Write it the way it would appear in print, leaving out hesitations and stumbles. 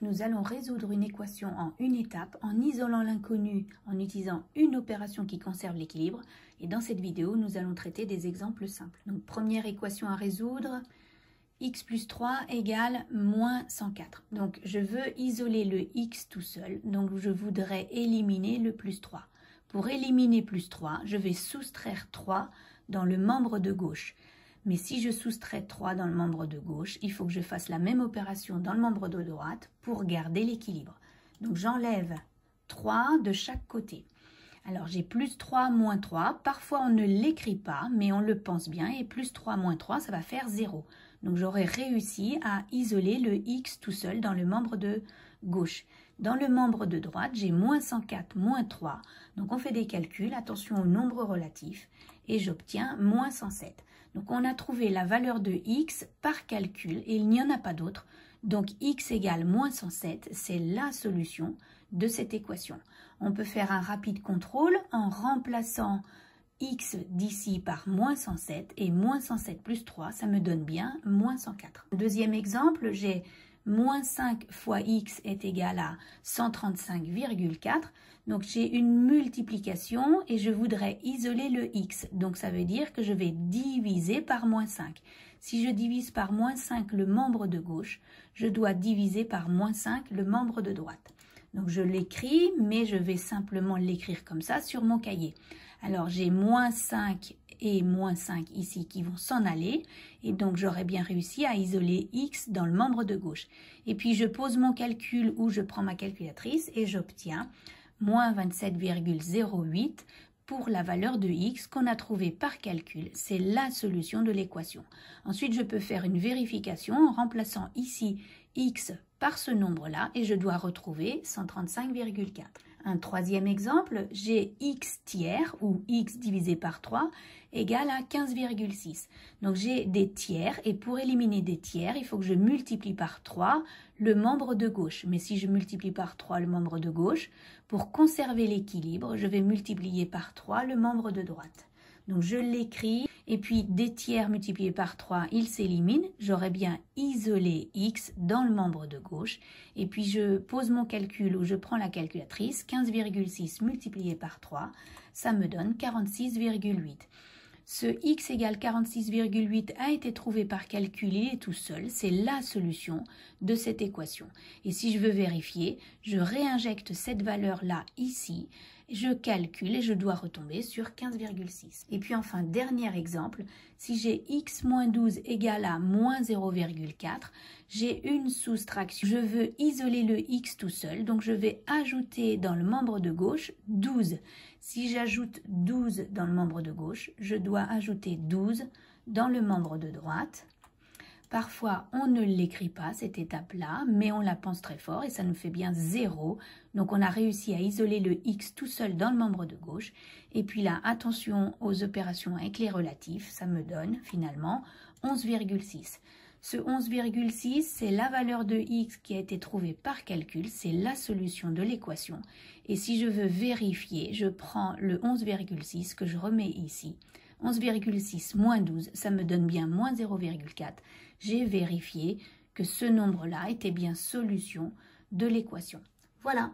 Nous allons résoudre une équation en une étape en isolant l'inconnu en utilisant une opération qui conserve l'équilibre. Et dans cette vidéo, nous allons traiter des exemples simples. Donc, première équation à résoudre, x plus 3 égale moins 104. Donc, je veux isoler le x tout seul, donc je voudrais éliminer le plus 3. Pour éliminer plus 3, je vais soustraire 3 dans le membre de gauche. Mais si je soustrais 3 dans le membre de gauche, il faut que je fasse la même opération dans le membre de droite pour garder l'équilibre. Donc j'enlève 3 de chaque côté. Alors j'ai plus 3 moins 3. Parfois on ne l'écrit pas, mais on le pense bien. Et plus 3 moins 3, ça va faire 0. Donc j'aurais réussi à isoler le x tout seul dans le membre de gauche. Dans le membre de droite, j'ai moins 104 moins 3. Donc on fait des calculs, attention aux nombres relatifs, et j'obtiens moins 107. Donc on a trouvé la valeur de x par calcul, et il n'y en a pas d'autre. Donc x égale moins 107, c'est la solution de cette équation. On peut faire un rapide contrôle en remplaçant x d'ici par moins 107, et moins 107 plus 3, ça me donne bien moins 104. Deuxième exemple, j'ai moins 5 fois x est égal à 135,4. Donc j'ai une multiplication et je voudrais isoler le x. Donc ça veut dire que je vais diviser par moins 5. Si je divise par moins 5 le membre de gauche, je dois diviser par moins 5 le membre de droite. Donc je l'écris, mais je vais simplement l'écrire comme ça sur mon cahier. Alors j'ai moins 5 et moins 5 ici qui vont s'en aller. Et donc j'aurais bien réussi à isoler x dans le membre de gauche. Et puis je pose mon calcul ou je prends ma calculatrice et j'obtiens moins 27,08 pour la valeur de x qu'on a trouvée par calcul. C'est la solution de l'équation. Ensuite, je peux faire une vérification en remplaçant ici x par ce nombre-là et je dois retrouver 135,4. Un troisième exemple, j'ai x tiers ou x divisé par 3 égale à 15,6. Donc j'ai des tiers et pour éliminer des tiers, il faut que je multiplie par 3 le membre de gauche. Mais si je multiplie par 3 le membre de gauche, pour conserver l'équilibre, je vais multiplier par 3 le membre de droite. Donc je l'écris et puis des tiers multipliés par 3, ils s'éliminent. J'aurais bien isolé x dans le membre de gauche. Et puis je pose mon calcul ou je prends la calculatrice. 15,6 multiplié par 3, ça me donne 46,8. Ce x égale 46,8 a été trouvé par calcul, il est tout seul. C'est la solution de cette équation. Et si je veux vérifier, je réinjecte cette valeur-là ici. Je calcule et je dois retomber sur 15,6. Et puis enfin, dernier exemple, si j'ai x moins 12 égale à moins 0,4, j'ai une soustraction. Je veux isoler le x tout seul, donc je vais ajouter dans le membre de gauche 12. Si j'ajoute 12 dans le membre de gauche, je dois ajouter 12 dans le membre de droite. Parfois, on ne l'écrit pas, cette étape-là, mais on la pense très fort et ça nous fait bien 0. Donc, on a réussi à isoler le x tout seul dans le membre de gauche. Et puis là, attention aux opérations avec les relatifs, ça me donne finalement 11,6. Ce 11,6, c'est la valeur de x qui a été trouvée par calcul, c'est la solution de l'équation. Et si je veux vérifier, je prends le 11,6 que je remets ici. 11,6 moins 12, ça me donne bien moins 0,4. J'ai vérifié que ce nombre-là était bien solution de l'équation. Voilà.